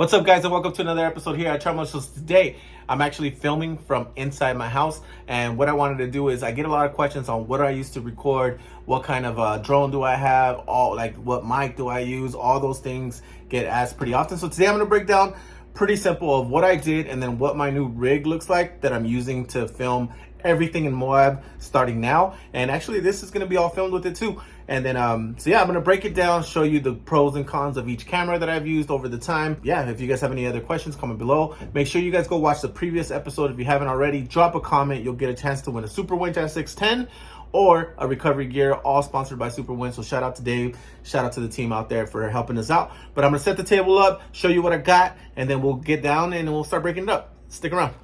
What's up, guys, and welcome to another episode here at Charmotions. Today I'm actually filming from inside my house, and what I wanted to do is I get a lot of questions on what I used to record, what kind of drone do I have, all like what mic do I use. All those things get asked pretty often, so today I'm going to break down pretty simple of what I did and then what my new rig looks like that I'm using to film everything in Moab starting now. And actually this is going to be all filmed with it too. And then so yeah, I'm going to break it down, show you the pros and cons of each camera that I've used over the time. Yeah, if you guys have any other questions, comment below. Make sure you guys go watch the previous episode if you haven't already. Drop a comment, you'll get a chance to win a Super Winch S610 or a recovery gear, all sponsored by Super Winch. So shout out to Dave, shout out to the team out there for helping us out. But I'm gonna set the table up, show you what I got, and then we'll get down and we'll start breaking it up. Stick around.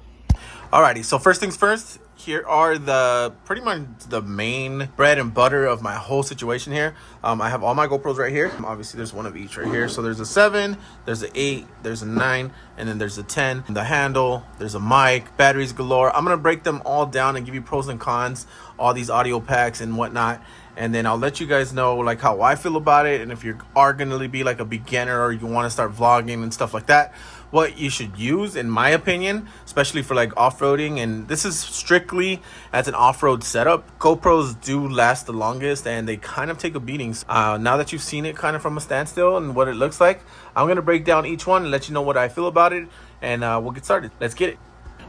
Alrighty, so first things first, here are the pretty much the main bread and butter of my whole situation here. I have all my GoPros right here. Obviously there's one of each right here. So there's a 7, there's an 8, there's a 9, and then there's a 10. The handle, there's a mic, batteries galore. I'm gonna break them all down and give you pros and cons, all these audio packs and whatnot. And then I'll let you guys know like how I feel about it, and if you are gonna be like a beginner or you want to start vlogging and stuff like that, what you should use in my opinion, especially for like off-roading. And this is strictly as an off-road setup. GoPros do last the longest and they kind of take a beating. Now that you've seen it kind of from a standstill and what it looks like, I'm gonna break down each one and let you know what I feel about it, and we'll get started. Let's get it.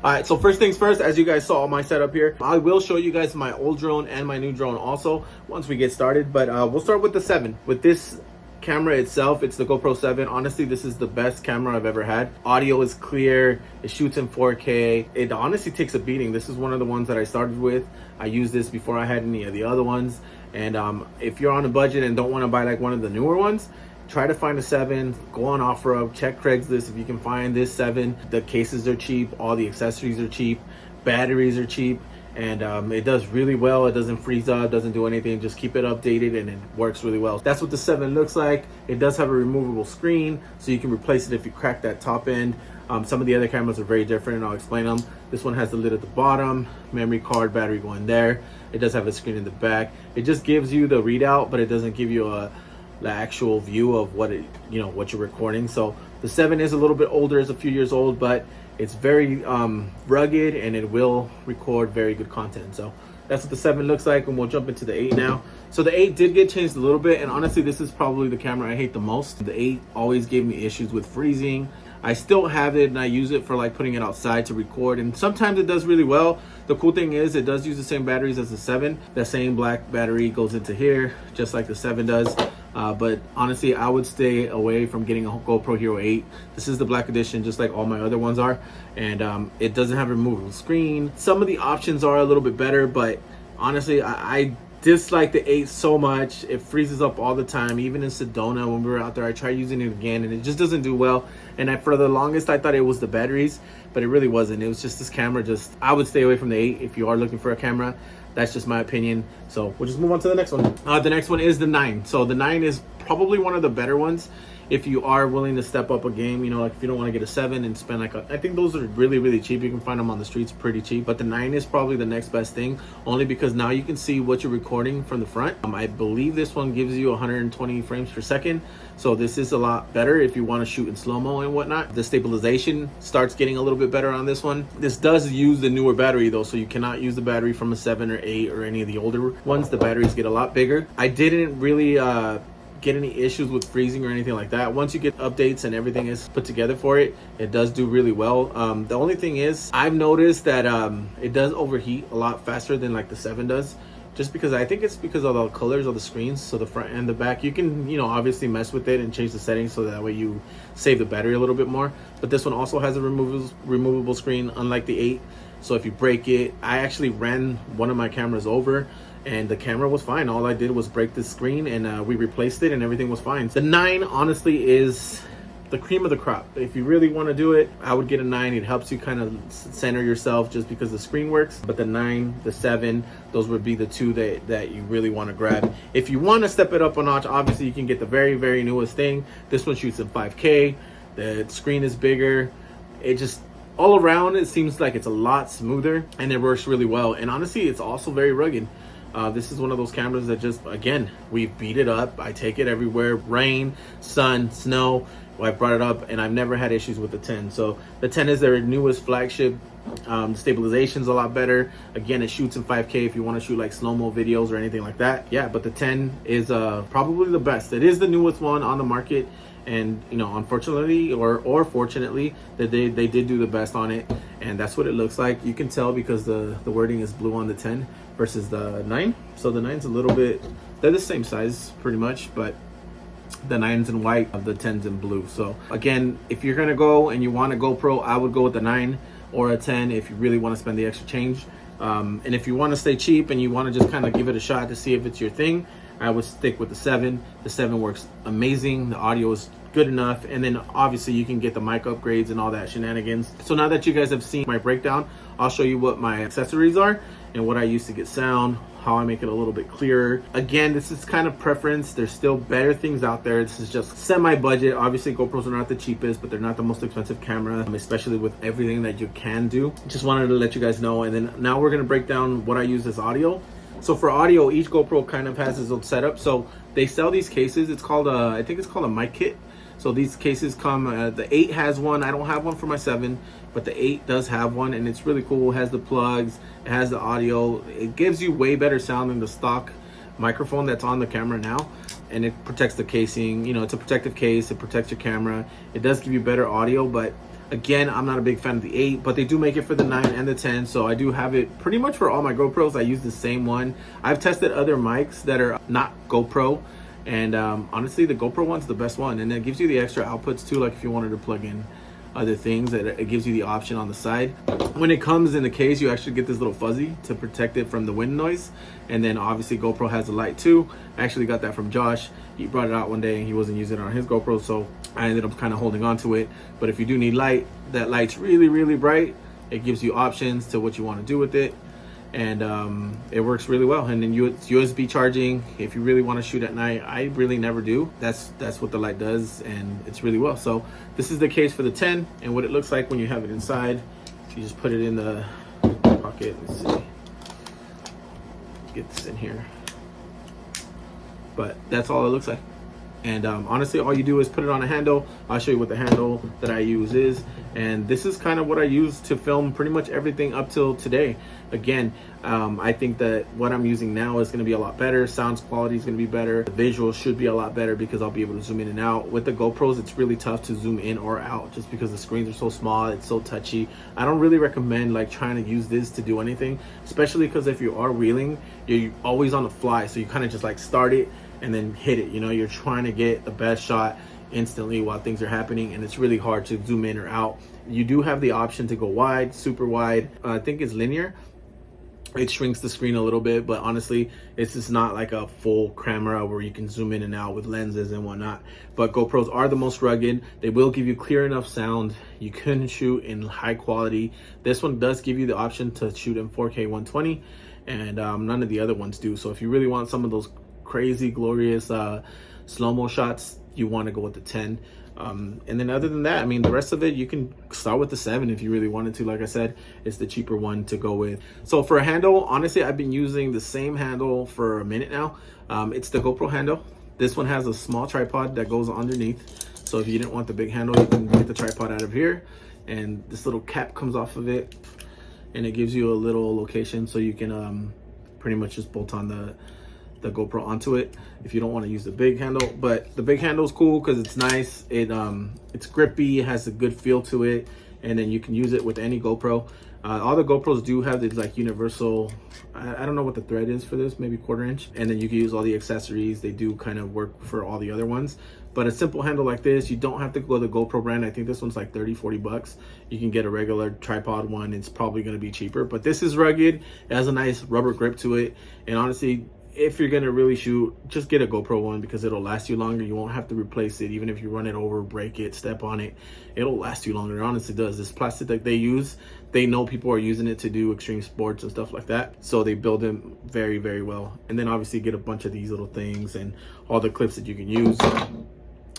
All right, so first things first, as you guys saw my setup here, I will show you guys my old drone and my new drone also once we get started. But we'll start with the 7. With this camera itself, it's the GoPro 7. Honestly, this is the best camera I've ever had. Audio is clear, it shoots in 4K. It honestly takes a beating. This is one of the ones that I started with. I used this before I had any of the other ones. And if you're on a budget and don't want to buy like one of the newer ones, try to find a 7, go on Offroad, check Craigslist if you can find this 7. The cases are cheap, all the accessories are cheap, batteries are cheap, and it does really well. It doesn't freeze up, doesn't do anything, just keep it updated and it works really well. That's what the 7 looks like. It does have a removable screen, so you can replace it if you crack that top end. Some of the other cameras are very different and I'll explain them. This one has the lid at the bottom, memory card, battery going there. It does have a screen in the back. It just gives you the readout, but it doesn't give you the actual view of what it, what you're recording. So the 7 is a little bit older, it's a few years old, but it's very rugged and it will record very good content. So that's what the 7 looks like, and we'll jump into the 8 now. So the 8 did get changed a little bit, and honestly this is probably the camera I hate the most. The 8 always gave me issues with freezing. I still have it and I use it for like putting it outside to record, and sometimes it does really well. The cool thing is it does use the same batteries as the 7. That same black battery goes into here just like the 7 does. But honestly, I would stay away from getting a GoPro Hero 8. This is the black edition, just like all my other ones are. And it doesn't have a removable screen. Some of the options are a little bit better, but honestly, I dislike the 8 so much. It freezes up all the time. Even in Sedona when we were out there, I tried using it again and it just doesn't do well. And for the longest I thought it was the batteries, but it really wasn't. It was just this camera. I would stay away from the 8 if you are looking for a camera. That's just my opinion. So we'll just move on to the next one. The next one is the 9. So the 9 is probably one of the better ones if you are willing to step up a game. Like if you don't want to get a 7 and spend like I think those are really, really cheap. You can find them on the streets pretty cheap. But the 9 is probably the next best thing, only because now you can see what you're recording from the front. I believe this one gives you 120 frames per second. So this is a lot better if you want to shoot in slow-mo and whatnot. The stabilization starts getting a little bit better on this one. This does use the newer battery though, so you cannot use the battery from a 7 or 8 or any of the older ones. The batteries get a lot bigger. I didn't really get any issues with freezing or anything like that. Once you get updates and everything is put together for it, it does do really well. The only thing is I've noticed that it does overheat a lot faster than like the 7 does, just because I think it's because of the colors of the screens. So the front and the back, you can obviously mess with it and change the settings so that way you save the battery a little bit more. But this one also has a removable screen, unlike the 8. So if you break it, I actually ran one of my cameras over and the camera was fine. All I did was break the screen and we replaced it and everything was fine. The 9 honestly is the cream of the crop. If you really want to do it, I would get a 9. It helps you kind of center yourself just because the screen works. But the 9, the 7, those would be the 2 that you really want to grab. If you want to step it up a notch, obviously you can get the very, very newest thing. This one shoots in 5K. The screen is bigger. It just, all around, it seems like it's a lot smoother and it works really well. And honestly, it's also very rugged. This is one of those cameras that just, again, we beat it up. I take it everywhere, rain, sun, snow. I brought it up and I've never had issues with the 10. So the 10 is their newest flagship. Stabilization's a lot better. Again, it shoots in 5K if you want to shoot like slow-mo videos or anything like that. Yeah, but the 10 is probably the best. It is the newest one on the market. And you know, unfortunately or fortunately, that they did do the best on it, and that's what it looks like. You can tell because the wording is blue on the 10 versus the 9. So the 9's a little bit, they're the same size pretty much, but the 9's in white, of the 10's in blue. So again, if you're gonna go and you want a GoPro, I would go with the 9 or a 10 if you really want to spend the extra change. And if you want to stay cheap and you want to just kind of give it a shot to see if it's your thing, I would stick with the 7. The 7 works amazing. The audio is good enough, and then obviously you can get the mic upgrades and all that shenanigans. So now that you guys have seen my breakdown, I'll show you what my accessories are and what I use to get sound, how I make it a little bit clearer. Again, this is kind of preference. There's still better things out there. This is just semi-budget. Obviously GoPros are not the cheapest, but they're not the most expensive camera, especially with everything that you can do. Just wanted to let you guys know. And then now we're gonna break down what I use as audio. So for audio, each GoPro kind of has its own setup. So they sell these cases. It's called I think it's called a mic kit. So these cases come, the 8 has one. I don't have one for my 7, but the 8 does have one, and it's really cool. It has the plugs, it has the audio. It gives you way better sound than the stock microphone that's on the camera now, and it protects the casing. You know, it's a protective case. It protects your camera. It does give you better audio, but again, I'm not a big fan of the 8, but they do make it for the 9 and the 10, so I do have it pretty much for all my GoPros. I use the same one. I've tested other mics that are not GoPro, and honestly, the GoPro one's the best one, and it gives you the extra outputs too, like if you wanted to plug in other things, that it gives you the option on the side. When it comes in the case, you actually get this little fuzzy to protect it from the wind noise, and then obviously GoPro has a light too. I actually got that from Josh. He brought it out one day and he wasn't using it on his GoPro, so I ended up kind of holding on to it. But if you do need light, that light's really, really bright. It gives you options to what you want to do with it, and it works really well. And then it's USB charging if you really want to shoot at night. I really never do. That's what the light does, and it's really well. So this is the case for the 10, and what it looks like when you have it inside. You just put it in the pocket. Let's see, get this in here, but that's all it looks like. And honestly, all you do is put it on a handle. I'll show you what the handle that I use is. And this is kind of what I use to film pretty much everything up till today. Again, I think that what I'm using now is going to be a lot better. Sound quality is going to be better. The visuals should be a lot better because I'll be able to zoom in and out. With the GoPros, it's really tough to zoom in or out just because the screens are so small. It's so touchy. I don't really recommend like trying to use this to do anything, especially because if you are reeling, you're always on the fly. So you kind of just like start it and then hit it. You know, you're trying to get the best shot instantly while things are happening, and it's really hard to zoom in or out. You do have the option to go wide, super wide. I think it's linear. It shrinks the screen a little bit, but honestly, it's just not like a full camera where you can zoom in and out with lenses and whatnot. But GoPros are the most rugged. They will give you clear enough sound. You can shoot in high quality. This one does give you the option to shoot in 4K 120, and none of the other ones do. So if you really want some of those crazy glorious slow-mo shots, you want to go with the 10. And then other than that, I mean, the rest of it, you can start with the 7 if you really wanted to. Like I said, it's the cheaper one to go with. So for a handle, honestly, I've been using the same handle for a minute now. It's the GoPro handle. This one has a small tripod that goes underneath. So if you didn't want the big handle, you can get the tripod out of here, and this little cap comes off of it, and it gives you a little location so you can pretty much just bolt on the GoPro onto it if you don't want to use the big handle. But the big handle is cool because it's nice. It's grippy, it has a good feel to it, and then you can use it with any GoPro. All the GoPros do have this like universal, I don't know what the thread is for this, maybe 1/4 inch, and then you can use all the accessories. They do kind of work for all the other ones. But a simple handle like this, you don't have to go to the GoPro brand. I think this one's like 30-40 bucks. You can get a regular tripod one. It's probably going to be cheaper, but this is rugged. It has a nice rubber grip to it, and honestly, if you're gonna really shoot, just get a GoPro one because it'll last you longer. You won't have to replace it. Even if you run it over, break it, step on it, it'll last you longer. It honestly does. This plastic that they use, they know people are using it to do extreme sports and stuff like that, so they build them very, very well. And then obviously get a bunch of these little things and all the clips that you can use.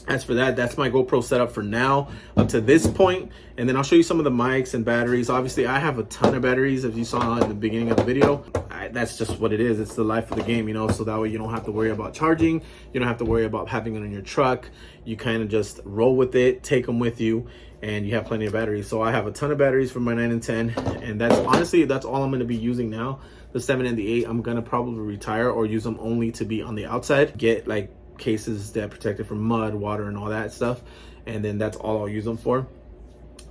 As for that, that's my GoPro setup for now up to this point. And then I'll show you some of the mics and batteries. Obviously, I have a ton of batteries, as you saw in the beginning of the video. That's just what it is. It's the life of the game, you know, so that way you don't have to worry about charging. You don't have to worry about having it in your truck. You kind of just roll with it, take them with you, and you have plenty of batteries. So I have a ton of batteries for my 9 and 10, and that's honestly, that's all I'm going to be using now. The 7 and the 8, I'm going to probably retire or use them only to be on the outside. Get like cases that protect it from mud, water, and all that stuff, and then that's all I'll use them for.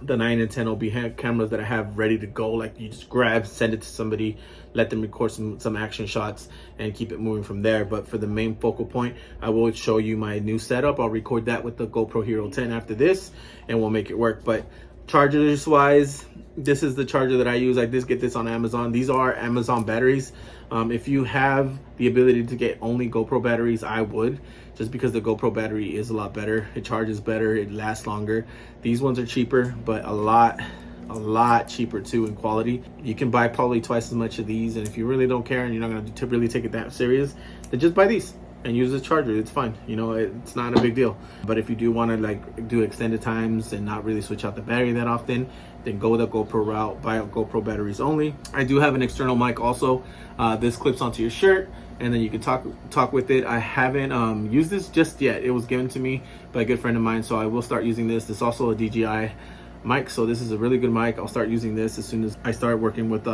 The 9 and 10 will be cameras that I have ready to go, like you just grab, send it to somebody, let them record some action shots and keep it moving from there. But for the main focal point, I will show you my new setup. I'll record that with the GoPro Hero 10 after this, and we'll make it work. But chargers wise, this is the charger that I use. I did get this on Amazon. These are Amazon batteries. If you have the ability to get only GoPro batteries, I would, just because the GoPro battery is a lot better. It charges better, it lasts longer. These ones are cheaper, but a lot cheaper too in quality. You can buy probably twice as much of these, and if you really don't care and you're not going to really take it that serious, then just buy these and use the charger. It's fine, you know, it's not a big deal. But if you do want to like do extended times and not really switch out the battery that often, then go the GoPro route, buy GoPro batteries only. I do have an external mic also. This clips onto your shirt, and then you can talk with it. I haven't used this just yet. It was given to me by a good friend of mine, so I will start using this. This is also a DJI mic, so this is a really good mic. I'll start using this as soon as I start working with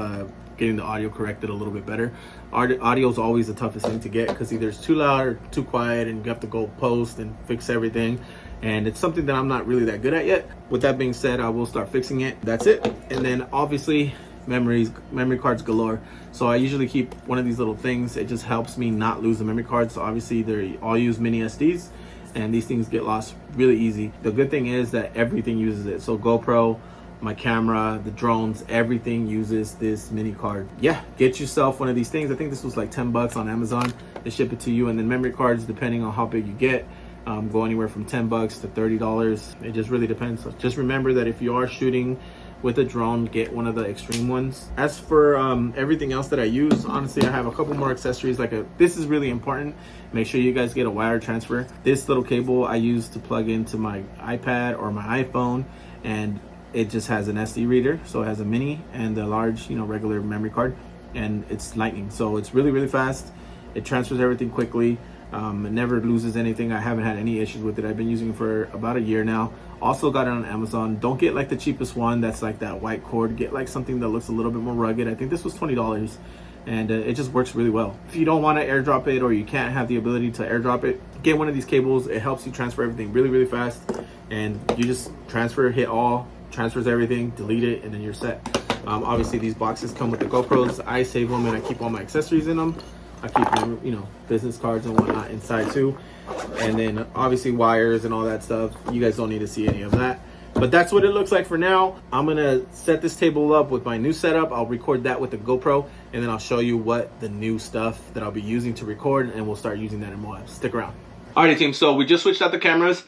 getting the audio corrected a little bit better. Audio is always the toughest thing to get, because either it's too loud or too quiet, and you have to go post and fix everything, and it's something that I'm not really that good at yet. With that being said, I will start fixing it. That's it. And then obviously memory cards galore. So I usually keep one of these little things. It just helps me not lose the memory cards. So obviously they all use mini SDs, and these things get lost really easy. The good thing is that everything uses it. So GoPro, my camera, the drones, everything uses this mini card. Yeah, get yourself one of these things. I think this was like 10 bucks on Amazon. They ship it to you. And then memory cards, depending on how big you get, go anywhere from 10 bucks to $30. It just really depends. So just remember that if you are shooting with a drone, get one of the extreme ones. As for everything else that I use, honestly, I have a couple more accessories. This is really important. Make sure you guys get a wire transfer. This little cable I use to plug into my iPad or my iPhone, and it just has an SD reader. So it has a mini and a large, you know, regular memory card, and it's lightning. So it's really, really fast. It transfers everything quickly. It never loses anything. I haven't had any issues with it. I've been using it for about a year now. Also got it on Amazon. Don't get like the cheapest one that's like that white cord. Get like something that looks a little bit more rugged. I think this was $20, and it just works really well. If you don't want to airdrop it, or you can't have the ability to airdrop it, get one of these cables. It helps you transfer everything really, really fast, and you just transfer, hit all, transfers everything, delete it, and then you're set. Obviously these boxes come with the GoPros. I save them and I keep all my accessories in them. I keep my, you know, business cards and whatnot inside too. And then obviously wires and all that stuff. You guys don't need to see any of that. But that's what it looks like for now. I'm gonna set this table up with my new setup. I'll record that with the GoPro, and then I'll show you what the new stuff that I'll be using to record, and we'll start using that in more. Stick around. Alrighty team, so we just switched out the cameras.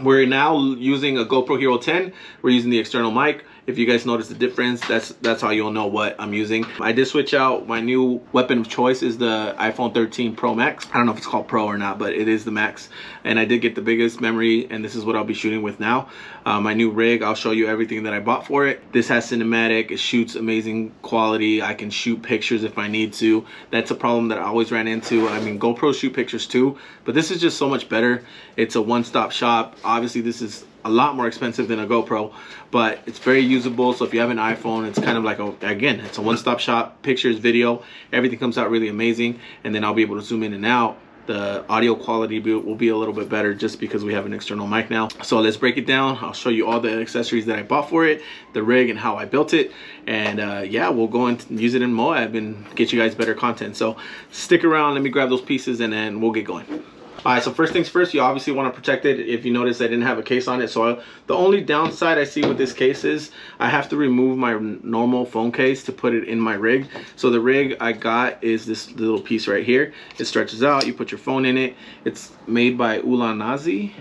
We're now using a GoPro Hero 10. We're using the external mic. If you guys notice the difference, that's how you'll know what I'm using. I did switch out. My new weapon of choice is the iPhone 13 Pro Max. I don't know if it's called Pro or not, but it is the Max. And I did get the biggest memory, and this is what I'll be shooting with now. My new rig, I'll show you everything that I bought for it. This has cinematic. It shoots amazing quality. I can shoot pictures if I need to. That's a problem that I always ran into. I mean, GoPros shoot pictures too, but this is just so much better. It's a one-stop shop. Obviously, this is a lot more expensive than a GoPro, but it's very usable. So if you have an iPhone, it's kind of like again, it's a one-stop shop. Pictures, video, everything comes out really amazing. And then I'll be able to zoom in and out. The audio quality will be a little bit better just because we have an external mic now. So let's break it down. I'll show you all the accessories that I bought for it, the rig, and how I built it. And yeah, we'll go and use it in Moab and get you guys better content. So stick around. Let me grab those pieces and then we'll get going. All right, so first things first, you obviously want to protect it. If you notice, I didn't have a case on it. So the only downside I see with this case is I have to remove my normal phone case to put it in my rig. So the rig I got is this little piece right here. It stretches out. You put your phone in it. It's made by Ulanzi.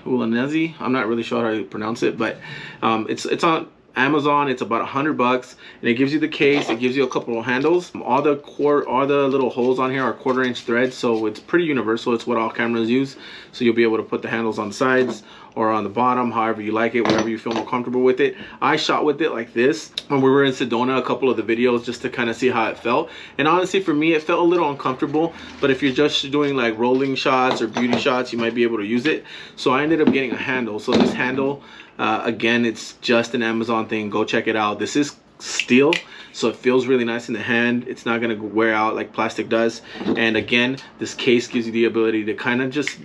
I'm not really sure how to pronounce it, but it's on Amazon, it's about $100, and it gives you the case, it gives you a couple of handles. All the little holes on here are 1/4-inch thread, so it's pretty universal. It's what all cameras use, so you'll be able to put the handles on the sides or on the bottom, however you like it, wherever you feel more comfortable with it. I shot with it like this when we were in Sedona, a couple of the videos, just to kind of see how it felt. And honestly, for me, it felt a little uncomfortable, but if you're just doing like rolling shots or beauty shots, you might be able to use it. So I ended up getting a handle. So this handle, again, it's just an Amazon thing. Go check it out. This is steel, so it feels really nice in the hand. It's not going to wear out like plastic does. And again, this case gives you the ability to kind of just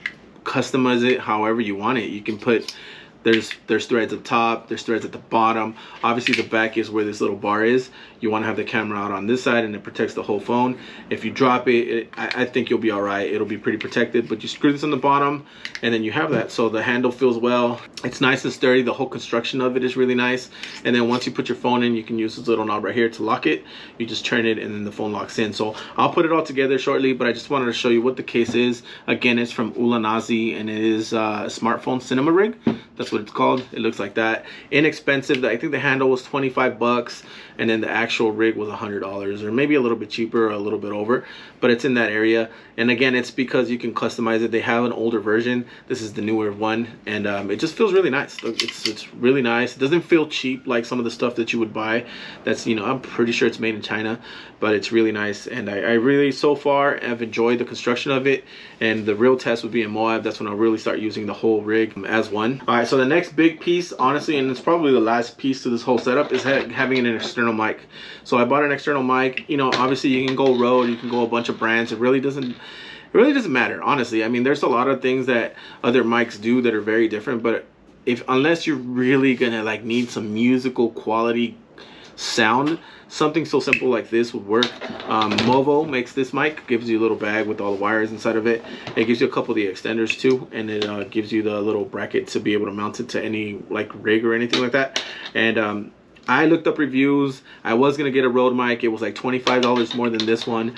customize it however you want it. You can put, there's threads at the top, there's threads at the bottom. Obviously the back is where this little bar is. You want to have the camera out on this side, and it protects the whole phone. If you drop it, I think you'll be all right. It'll be pretty protected, but you screw this on the bottom and then you have that. So the handle feels well. It's nice and sturdy. The whole construction of it is really nice. And then once you put your phone in, you can use this little knob right here to lock it. You just turn it and then the phone locks in. So I'll put it all together shortly, but I just wanted to show you what the case is. Again, it's from Ulanazi, and it is a smartphone cinema rig. That's what it's called. It looks like that. Inexpensive. I think the handle was 25 bucks, and then the actual rig was $100, or maybe a little bit cheaper or a little bit over, but it's in that area. And again, it's because you can customize it. They have an older version. This is the newer one, and it just feels really nice. It's really nice. It doesn't feel cheap like some of the stuff that you would buy. That's, you know, I'm pretty sure it's made in China, but it's really nice. And I really, so far, have enjoyed the construction of it. And the real test would be in Moab. That's when I'll really start using the whole rig as one. All right, so the next big piece, honestly, and it's probably the last piece to this whole setup, is having an external mic. So I bought an external mic. You know, obviously you can go Rode, you can go a bunch of brands. It really doesn't matter, honestly. I mean, there's a lot of things that other mics do that are very different, but unless you're really gonna like need some musical quality sound, something so simple like this would work. Movo makes this mic, gives you a little bag with all the wires inside of it. It gives you a couple of the extenders too, and it gives you the little bracket to be able to mount it to any like rig or anything like that. And I looked up reviews. I was gonna get a Rode mic. It was like $25 more than this one.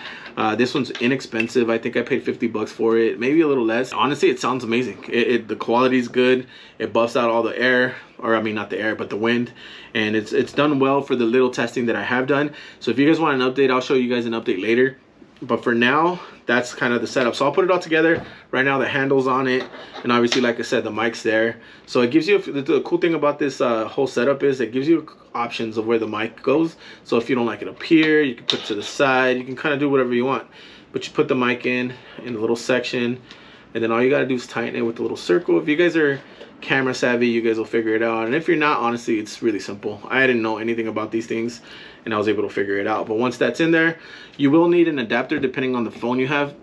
This one's inexpensive. I think I paid 50 bucks for it, maybe a little less. Honestly, it sounds amazing. The quality's good. It buffs out all the air, or I mean not the air, but the wind. And it's done well for the little testing that I have done. So if you guys want an update, I'll show you guys an update later. But for now, that's kind of the setup. So I'll put it all together. Right now the handle's on it, and obviously, like I said, the mic's there. So it gives you, the cool thing about this whole setup is it gives you options of where the mic goes. So if you don't like it up here, you can put it to the side. You can kind of do whatever you want. But you put the mic in the little section, and then all you got to do is tighten it with the little circle. If you guys are camera savvy, you guys will figure it out. And if you're not, honestly, it's really simple. I didn't know anything about these things, and I was able to figure it out. But once that's in there, you will need an adapter depending on the phone you have.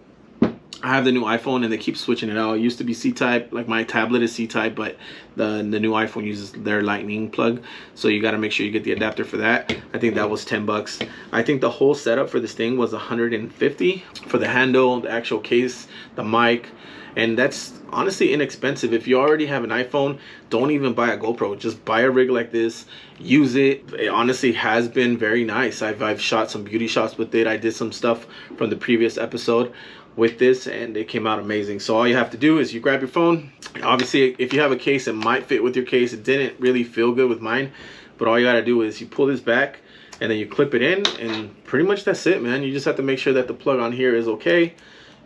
I have the new iPhone, and they keep switching it out. It used to be C-type, like my tablet is C-type, but the new iPhone uses their lightning plug. So you got to make sure you get the adapter for that. I think that was 10 bucks. I think the whole setup for this thing was 150 for the handle, the actual case, the mic. And that's honestly inexpensive. If you already have an iPhone, don't even buy a GoPro. Just buy a rig like this, use it. It honestly has been very nice. I've shot some beauty shots with it. I did some stuff from the previous episode with this, and it came out amazing. So all you have to do is you grab your phone. Obviously, if you have a case, it might fit with your case. It didn't really feel good with mine, but all you got to do is you pull this back, and then you clip it in, and pretty much that's it, man. You just have to make sure that the plug on here is okay.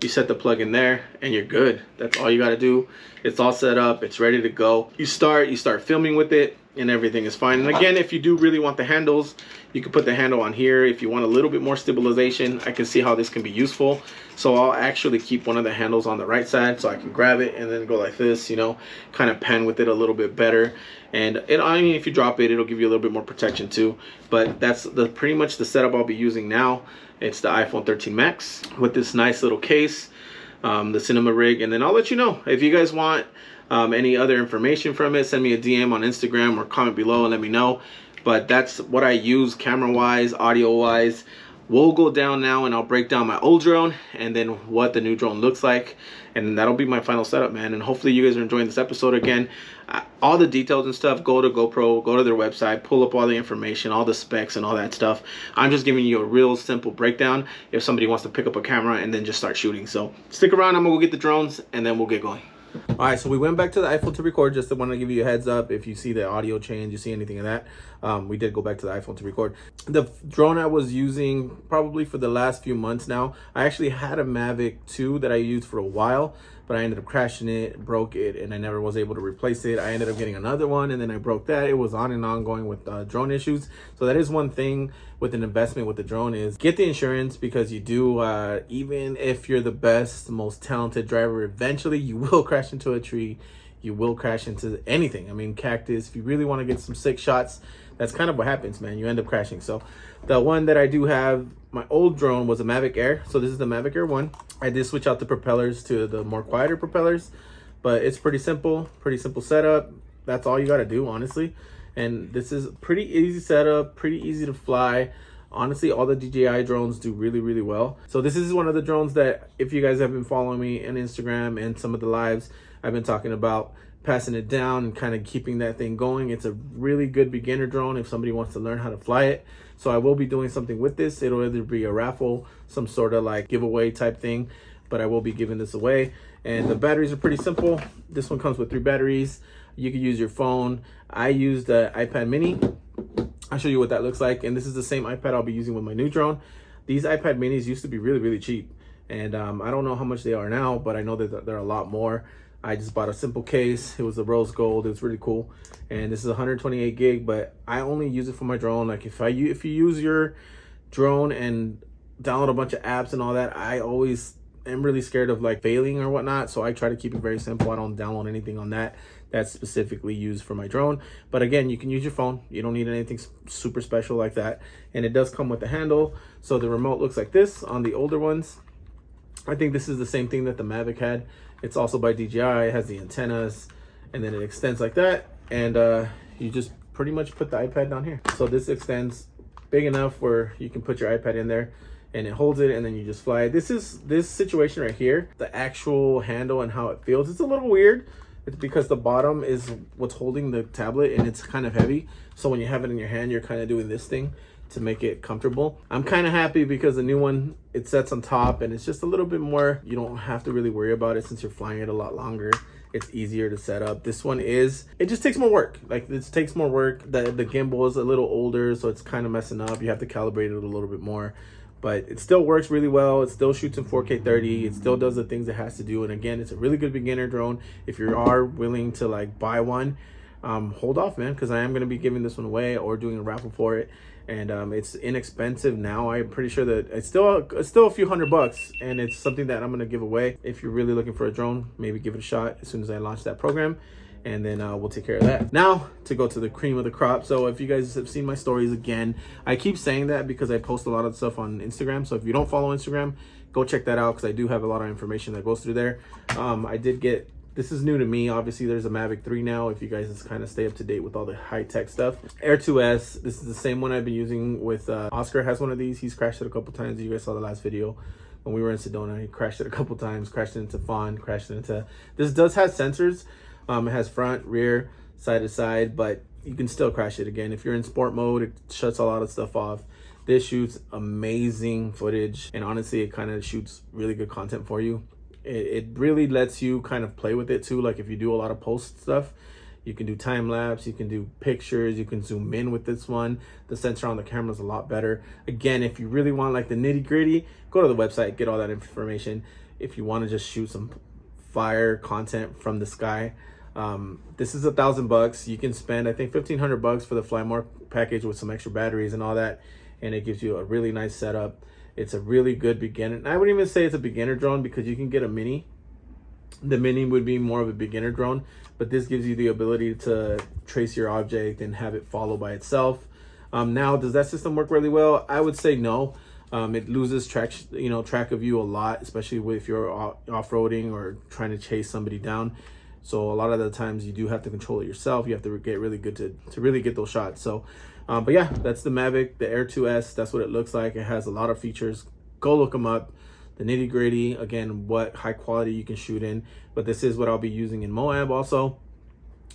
You set the plug in there, and you're good. That's all you got to do. It's all set up. It's ready to go. You start filming with it, and everything is fine. And again, if you do really want the handles, you can put the handle on here. If you want a little bit more stabilization, I can see how this can be useful. So I'll actually keep one of the handles on the right side, so I can grab it and then go like this, you know, kind of pen with it a little bit better. And I mean, if you drop it, it'll give you a little bit more protection too. But that's pretty much the setup I'll be using now. It's the iPhone 13 Max with this nice little case, the cinema rig. And then I'll let you know if you guys want any other information from it. Send me a DM on Instagram or comment below and let me know. But that's what I use camera wise, audio wise. We'll go down now, and I'll break down my old drone and then what the new drone looks like, and that'll be my final setup, man. And hopefully you guys are enjoying this episode. Again, all the details and stuff, go to GoPro, go to their website, pull up all the information, all the specs and all that stuff. I'm just giving you a real simple breakdown if somebody wants to pick up a camera and then just start shooting. So stick around. I'm gonna go get the drones, and then we'll get going. All right, so we went back to the iPhone to record. Just want to give you a heads up if you see the audio change, you see anything of that. We did go back to the iPhone to record. The drone I was using probably for the last few months now, I actually had a Mavic 2 that I used for a while, but I ended up crashing it, broke it, and I never was able to replace it. I ended up getting another one, and then I broke that. It was on and on going with drone issues. So that is one thing with an investment with the drone is get the insurance, because you do, even if you're the best, most talented driver, eventually you will crash into a tree. You will crash into anything. I mean, cactus, if you really want to get some sick shots, that's kind of what happens, man. You end up crashing. So the one that I do have, my old drone was a Mavic Air. So this is the Mavic Air 1. I did switch out the propellers to the more quieter propellers, but it's pretty simple setup. That's all you got to do, honestly. And this is pretty easy setup, pretty easy to fly. Honestly, all the DJI drones do really, really well. So this is one of the drones that, if you guys have been following me on Instagram and some of the lives, I've been talking about passing it down and kind of keeping that thing going. It's a really good beginner drone if somebody wants to learn how to fly it. So I will be doing something with this. It'll either be a raffle, some sort of like giveaway type thing, but I will be giving this away. And the batteries are pretty simple. This one comes with 3 batteries. You can use your phone. I used the iPad mini. I'll show you what that looks like. And this is the same iPad I'll be using with my new drone. These iPad minis used to be really, really cheap. And I don't know how much they are now, but I know that they're a lot more. I just bought a simple case. It was a rose gold. It was really cool. And this is 128 gig, but I only use it for my drone. Like if you use your drone and download a bunch of apps and all that, I always am really scared of like failing or whatnot. So I try to keep it very simple. I don't download anything on that that's specifically used for my drone. But again, you can use your phone. You don't need anything super special like that. And it does come with a handle. So the remote looks like this on the older ones. I think this is the same thing that the Mavic had. It's also by DJI. It has the antennas, and then it extends like that. And you just pretty much put the iPad down here. So this extends big enough where you can put your iPad in there, and it holds it, and then you just fly it. This situation right here, the actual handle and how it feels, it's a little weird. It's because the bottom is what's holding the tablet, and it's kind of heavy. So when you have it in your hand, you're kind of doing this thing to make it comfortable. I'm kind of happy because the new one, it sets on top, and it's just a little bit more, you don't have to really worry about it since you're flying it a lot longer. It's easier to set up. This one it just takes more work. Like it takes more work. The gimbal is a little older, so it's kind of messing up. You have to calibrate it a little bit more, but it still works really well. It still shoots in 4K 30. It still does the things it has to do. And again, it's a really good beginner drone. If you are willing to like buy one, hold off, man, because I am going to be giving this one away or doing a raffle for it. And it's inexpensive now. I'm pretty sure that it's still a few $100, and it's something that I'm going to give away. If you're really looking for a drone, maybe give it a shot as soon as I launch that program, and then we'll take care of that. Now to go to the cream of the crop. So if you guys have seen my stories, again, I keep saying that because I post a lot of stuff on Instagram. So if you don't follow Instagram, go check that out, because I do have a lot of information that goes through there. I did get, this is new to me. Obviously, there's a Mavic 3 now, if you guys just kind of stay up to date with all the high-tech stuff. Air 2S, this is the same one I've been using with Oscar has one of these. He's crashed it a couple times. You guys saw the last video when we were in Sedona. He crashed it a couple times, crashed it into Fawn, crashed it into... This does have sensors. It has front, rear, side to side, but you can still crash it. Again, if you're in sport mode, it shuts a lot of stuff off. This shoots amazing footage, and honestly, it kind of shoots really good content for you. It really lets you kind of play with it too. Like if you do a lot of post stuff, you can do time lapse, you can do pictures, you can zoom in with this one. The sensor on the camera is a lot better. Again, if you really want like the nitty gritty, go to the website, get all that information. If you want to just shoot some fire content from the sky, this is $1,000. You can spend, I think, $1,500 for the Fly More package with some extra batteries and all that, and it gives you a really nice setup. It's a really good beginner. And I wouldn't even say it's a beginner drone, because you can get a mini. The mini would be more of a beginner drone, but this gives you the ability to trace your object and have it follow by itself. Now, does that system work really well? I would say no. It loses track of you a lot, especially if you're off-roading or trying to chase somebody down. So a lot of the times you do have to control it yourself. You have to get really good to really get those shots. So, but yeah, that's the Mavic, the Air 2S. That's what it looks like. It has a lot of features. Go look them up. The nitty gritty, again, what high quality you can shoot in. But this is what I'll be using in Moab also.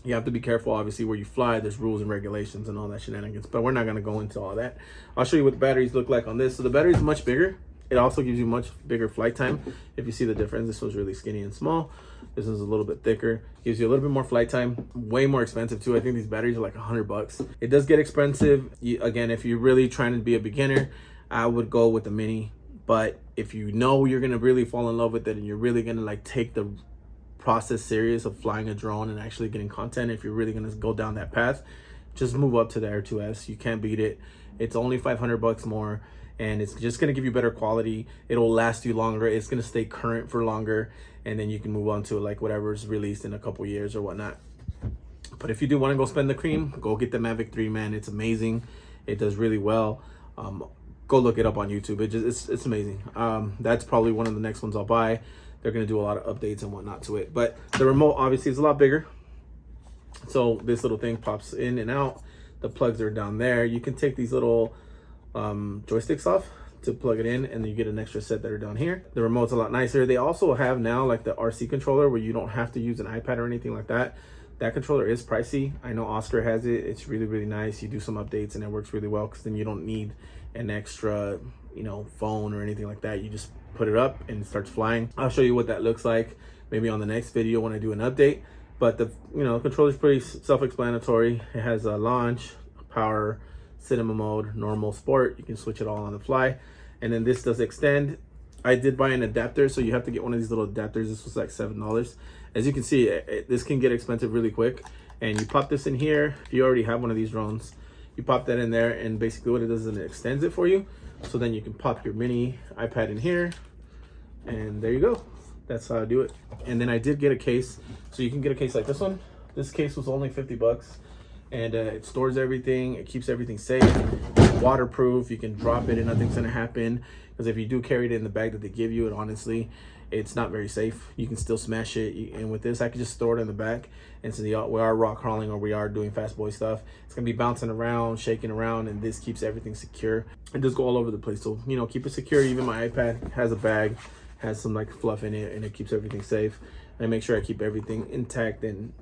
You have to be careful, obviously, where you fly. There's rules and regulations and all that shenanigans, but we're not going to go into all that. I'll show you what the batteries look like on this. So the battery is much bigger. It also gives you much bigger flight time. If you see the difference, this one's really skinny and small. This one's a little bit thicker. Gives you a little bit more flight time. Way more expensive too. I think these batteries are like $100. It does get expensive. Again, if you're really trying to be a beginner, I would go with the mini. But if you know you're gonna really fall in love with it and you're really gonna like take the process serious of flying a drone and actually getting content, if you're really gonna go down that path, just move up to the Air 2S. You can't beat it. It's only $500 more, and it's just gonna give you better quality. It'll last you longer. It's gonna stay current for longer, and then you can move on to like whatever's released in a couple years or whatnot. But if you do want to go spend the cream, go get the Mavic 3, man. It's amazing. It does really well. Go look it up on YouTube. It's amazing. That's probably one of the next ones I'll buy. They're gonna do a lot of updates and whatnot to it. But the remote obviously is a lot bigger. So this little thing pops in and out. The plugs are down there. You can take these little joysticks off to plug it in, and then you get an extra set that are down here. The remote's a lot nicer. They also have now like the RC controller where you don't have to use an iPad or anything like that. That controller is pricey. I know Oscar has it. It's really, really nice. You do some updates and it works really well, because then you don't need an extra, you know, phone or anything like that. You just put it up and it starts flying. I'll show you what that looks like maybe on the next video when I do an update. But the controller is pretty self-explanatory. It has a launch, power, cinema mode, normal, sport. You can switch it all on the fly. And then this does extend. I did buy an adapter, so you have to get one of these little adapters. This was like $7. As you can see, this can get expensive really quick. And you pop this in here. If you already have one of these drones, you pop that in there, and basically what it does is it extends it for you. So then you can pop your mini iPad in here, and there you go. That's how I do it. And then I did get a case, so you can get a case like this one. This case was only $50, and it stores everything. It keeps everything safe. It's waterproof. You can drop it and nothing's gonna happen, because if you do carry it in the bag that they give you, honestly, it's not very safe. You can still smash it. And with this, I can just store it in the back. And since we are rock crawling, or we are doing fast boy stuff, it's gonna be bouncing around, shaking around, and this keeps everything secure. It does go all over the place, so keep it secure. Even my iPad has a bag, has some like fluff in it, and it keeps everything safe. And I make sure I keep everything intact and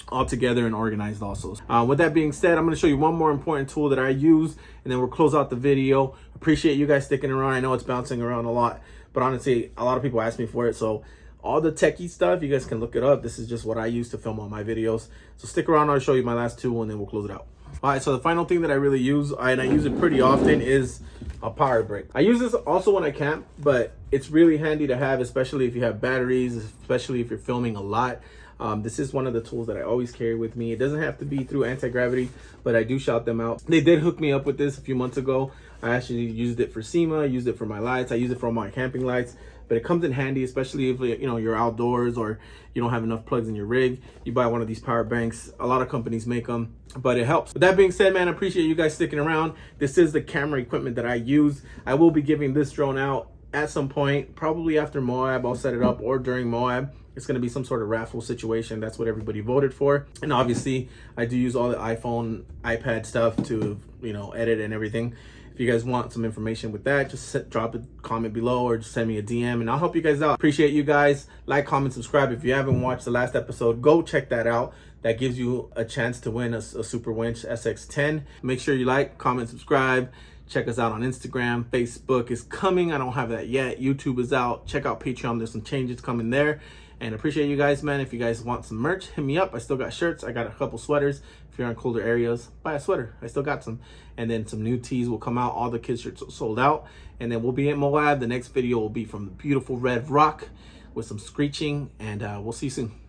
all together and organized also. With that being said, I'm going to show you one more important tool that I use, and then we'll close out the video. Appreciate you guys sticking around. I know it's bouncing around a lot, but honestly, a lot of people ask me for it. So all the techie stuff, you guys can look it up. This is just what I use to film all my videos. So stick around. I'll show you my last tool, and then we'll close it out. All right, so the final thing that I really use, and I use it pretty often, is a power brick. I use this also when I camp, but it's really handy to have, especially if you have batteries, especially if you're filming a lot. This is one of the tools that I always carry with me. It doesn't have to be through anti-gravity, but I do shout them out. They did hook me up with this a few months ago. I actually used it for SEMA, used it for my lights. I use it for my camping lights, but it comes in handy, especially if you're outdoors or you don't have enough plugs in your rig. You buy one of these power banks. A lot of companies make them, but it helps. With that being said, man, I appreciate you guys sticking around. This is the camera equipment that I use. I will be giving this drone out at some point, probably after Moab. I'll set it up, or during Moab. It's going to be some sort of raffle situation. That's what everybody voted for. And obviously, I do use all the iPhone, iPad stuff to, edit and everything. If you guys want some information with that, just drop a comment below, or just send me a DM, and I'll help you guys out. Appreciate you guys. Like, comment, subscribe. If you haven't watched the last episode, go check that out. That gives you a chance to win a Super Winch SX10. Make sure you like, comment, subscribe. Check us out on Instagram. Facebook is coming. I don't have that yet. YouTube is out. Check out Patreon. There's some changes coming there. And appreciate you guys, man. If you guys want some merch, hit me up. I still got shirts. I got a couple sweaters. If you're in colder areas, buy a sweater. I still got some. And then some new tees will come out. All the kids shirts sold out. And then we'll be at Moab. The next video will be from the beautiful Red Rock with some screeching. And we'll see you soon.